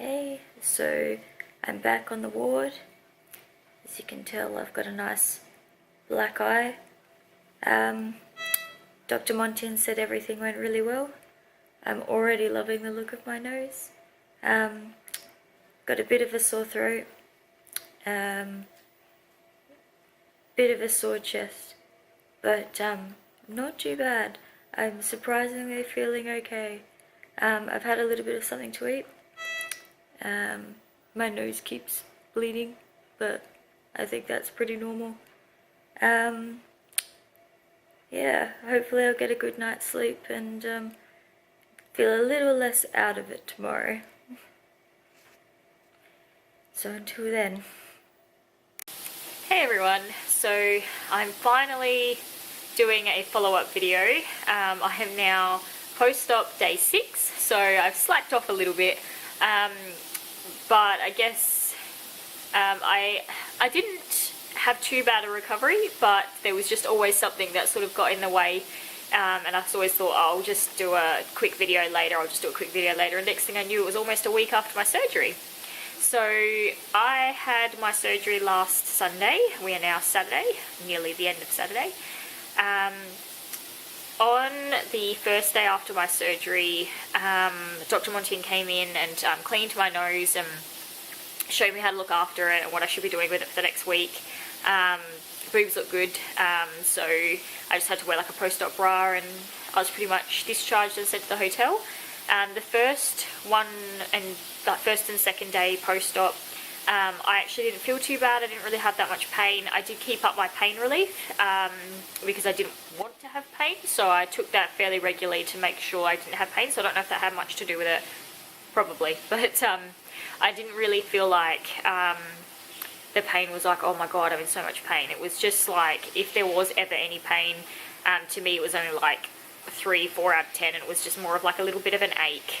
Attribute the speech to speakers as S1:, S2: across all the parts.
S1: Hey, so I'm back on the ward. As you can tell, I've got a nice black eye. Dr. Montin said everything went really well. I'm already loving the look of my nose. Got a bit of a sore throat, bit of a sore chest, but not too bad. I'm surprisingly feeling okay. I've had a little bit of something to eat. My nose keeps bleeding, but I think that's pretty normal. Yeah, hopefully I'll get a good night's sleep and feel a little less out of it tomorrow. So until then.
S2: Hey everyone, so I'm finally doing a follow-up video. I am now post-op day 6, so I've slacked off a little bit, but I guess I didn't have too bad a recovery, but there was just always something that sort of got in the way, and I always thought, oh, I'll just do a quick video later, and next thing I knew it was almost a week after my surgery. So I had my surgery last Sunday. We are now Saturday, nearly the end of Saturday. On the first day after my surgery, Dr. Montin came in and cleaned my nose and showed me how to look after it and what I should be doing with it for the next week. Boobs look good, so I just had to wear like a post-op bra, and I was pretty much discharged and sent to the hotel. The first and second day post-op, I actually didn't feel too bad. I didn't really have that much pain. I did keep up my pain relief because I didn't want to have pain, so I took that fairly regularly to make sure I didn't have pain. So I don't know if that had much to do with it, probably, but I didn't really feel like the pain was like, oh my god, I'm in so much pain. It was just like, if there was ever any pain, to me it was only like 3-4 out of 10, and it was just more of like a little bit of an ache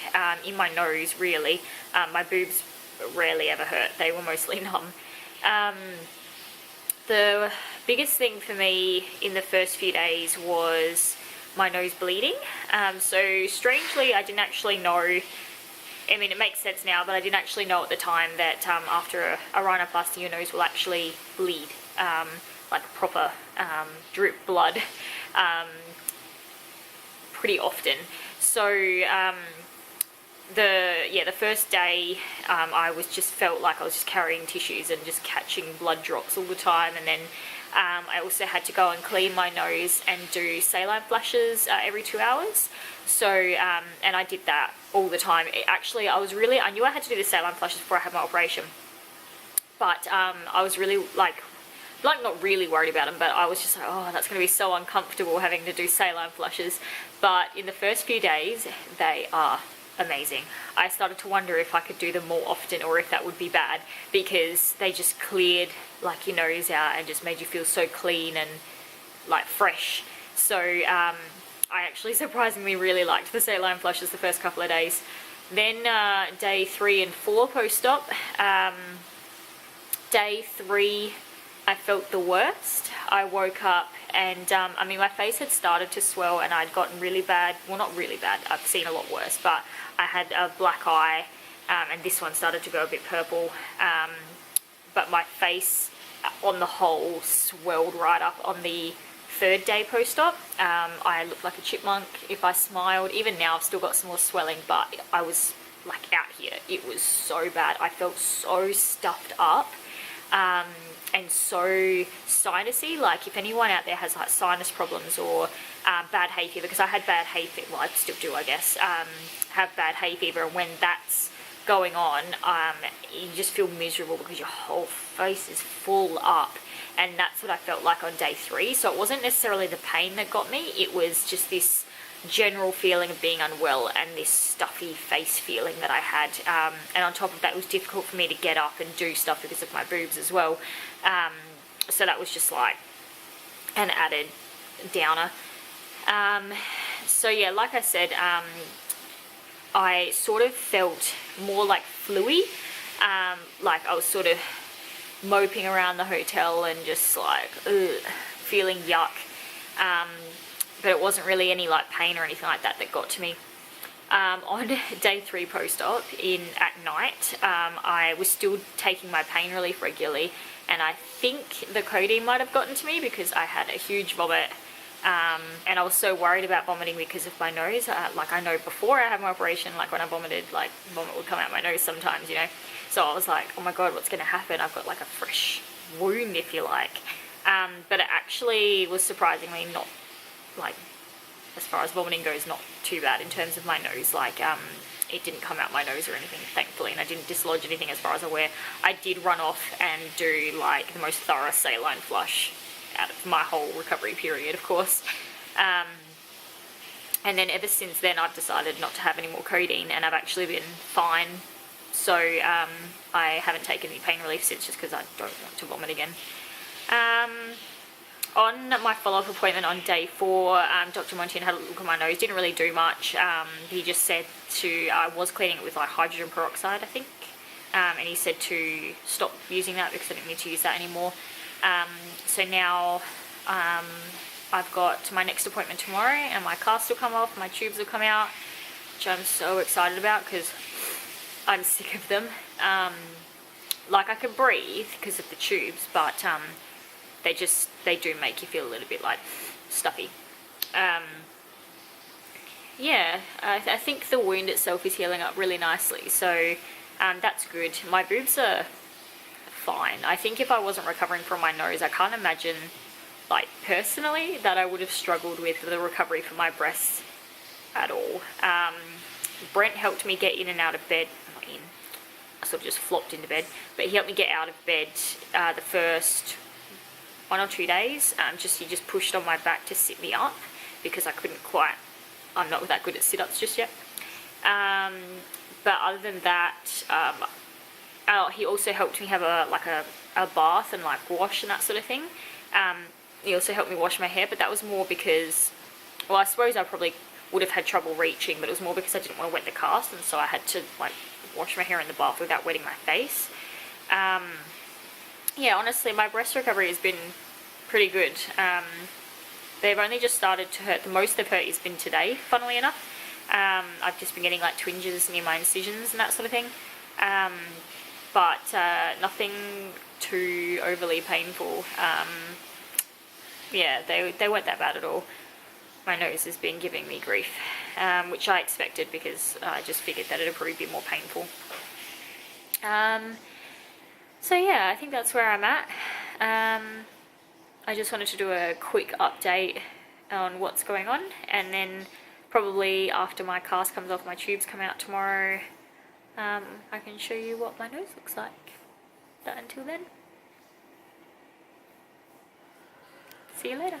S2: in my nose, really. My boobs rarely ever hurt. They were mostly numb. The biggest thing for me in the first few days was my nose bleeding. So strangely, I didn't actually know, I mean, it makes sense now, but I didn't actually know at the time that after a rhinoplasty, your nose will actually bleed, like proper drip blood, pretty often. So the first day, I just felt like I was just carrying tissues and just catching blood drops all the time, and then I also had to go and clean my nose and do saline flushes every 2 hours. So and I did that all the time. Actually, I knew I had to do the saline flushes before I had my operation, but I was really like not really worried about them, but I was just like, oh, that's going to be so uncomfortable having to do saline flushes. But in the first few days, they are amazing. I started to wonder if I could do them more often or if that would be bad, because they just cleared like your nose out and just made you feel so clean and like fresh. So I actually surprisingly really liked the saline flushes the first couple of days. Then day 3 and 4 post-op, day 3 I felt the worst. I woke up and I mean, my face had started to swell and I'd gotten really bad, well, not really bad, I've seen a lot worse, but I had a black eye, and this one started to go a bit purple, but my face on the whole swelled right up on the 3rd day post-op. I looked like a chipmunk if I smiled. Even now I've still got some more swelling, but I was like out here. It was so bad. I felt so stuffed up. And so sinusy. Like, if anyone out there has like sinus problems or bad hay fever, because I had bad hay fever, well, I still do, I guess, have bad hay fever, and when that's going on, you just feel miserable because your whole face is full up, and that's what I felt like on day 3. So it wasn't necessarily the pain that got me, it was just this general feeling of being unwell and this stuffy face feeling that I had, and on top of that, it was difficult for me to get up and do stuff because of my boobs as well. So that was just like an added downer. So yeah, like I said, I sort of felt more like fluey, like I was sort of moping around the hotel and just like feeling yuck, but it wasn't really any like pain or anything like that that got to me. On day 3 post-op at night, I was still taking my pain relief regularly, and I think the codeine might have gotten to me because I had a huge vomit, and I was so worried about vomiting because of my nose. Like, I know before I had my operation, like when I vomited, like vomit would come out my nose sometimes, you know. So I was like, oh my god, what's going to happen? I've got like a fresh wound, if you like. But it actually was surprisingly not, like, as far as vomiting goes, not too bad in terms of my nose. Like, it didn't come out my nose or anything, thankfully, and I didn't dislodge anything as far as I'm aware. I did run off and do like the most thorough saline flush out of my whole recovery period, of course. And then ever since then, I've decided not to have any more codeine, and I've actually been fine. So I haven't taken any pain relief since, just because I don't want to vomit again. On my follow-up appointment on day 4, Dr. Montian had a look at my nose. Didn't really do much. He just said I was cleaning it with like hydrogen peroxide, I think. And he said to stop using that because I didn't need to use that anymore. So now I've got my next appointment tomorrow, and my cast will come off, my tubes will come out, which I'm so excited about because I'm sick of them. Like, I can breathe because of the tubes, but they do make you feel a little bit like stuffy. Yeah, I think the wound itself is healing up really nicely, so that's good. My boobs are fine. I think if I wasn't recovering from my nose, I can't imagine, like, personally, that I would have struggled with the recovery for my breasts at all. Brent helped me get in and out of bed. Not in, I sort of just flopped into bed, but he helped me get out of bed the first 1 or 2 days. He just pushed on my back to sit me up because I couldn't quite, I'm not that good at sit-ups just yet. But other than that, he also helped me have a bath and like wash and that sort of thing. He also helped me wash my hair, but that was more because, well, I suppose I probably would have had trouble reaching, but it was more because I didn't want to wet the cast, and so I had to like wash my hair in the bath without wetting my face. Yeah, honestly, my breast recovery has been pretty good. They've only just started to hurt. The most they've hurt has been today, funnily enough. I've just been getting like twinges near my incisions and that sort of thing. But nothing too overly painful. Yeah, they weren't that bad at all. My nose has been giving me grief, which I expected because I just figured that it would probably be more painful. So yeah, I think that's where I'm at. I just wanted to do a quick update on what's going on, and then probably after my cast comes off, my tubes come out tomorrow, I can show you what my nose looks like. But until then, see you later.